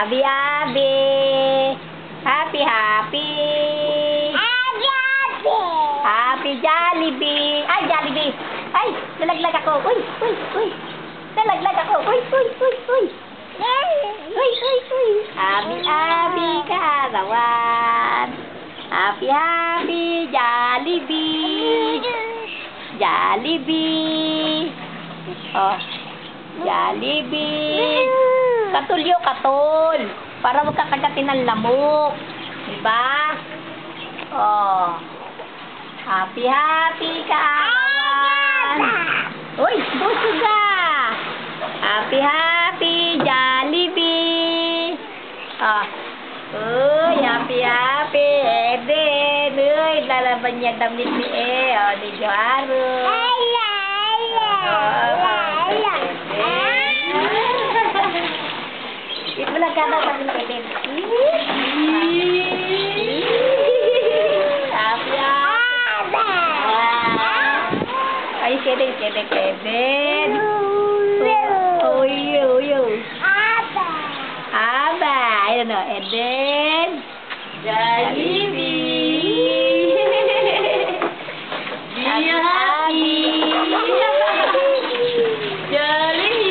Abi-abi. Happy. Happy Jollibee. Ay, Jollibee. Ay, nalaglag ako. Uy. Nalaglag ako. Uy. Abi-abi kaarawan. Happy Jollibee. Jollibee. Oh, Jollibee. Katulyo, katul. Para wag kakagatin ng lamok. Diba? Oh. Happy kaarawan. Uy, buso ka. Happy Jollibee. Oh. Uy, happy. Eden. Uy, lalaban niya damit ni Oh, ni Joaro. Wala ka na kami ni Eden. Happy. Ay, Eden. Aba. Ayun o, Eden. Jollibee. Happy. Jollibee.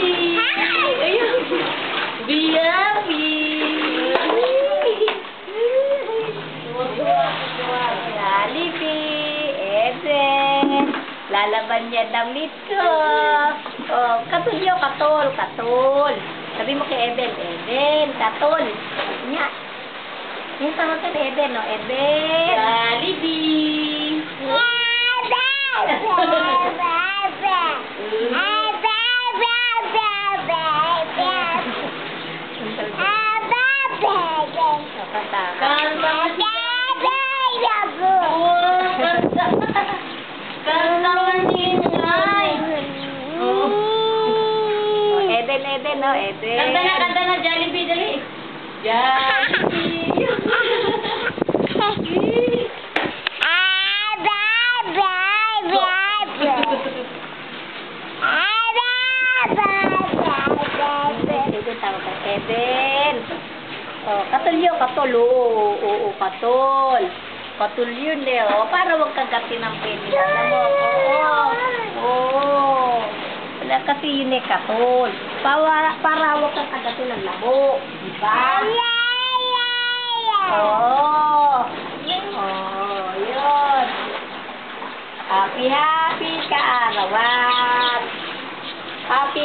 Jollibee. Eden. Lalaban niya damit ko. Oh, katulyo, katul. Sabi mo kay Eden, katul. Nya. Yung tawag ka Eden, no? Eden. Jollibee. Eden, no? Eden. Kanta na, Jollibee, dali. Jollibee. Eden, tawag ka Eden. Oh, katulyo, katul. Oo, katul. Katul yun eh, oh. Para wag kagatin ng pwede. Alam mo, oo. Wala kasi yun eh, katul. Para wag kagatin ng labo. Diba? Oo. Yun. Happy kaarawan. Happy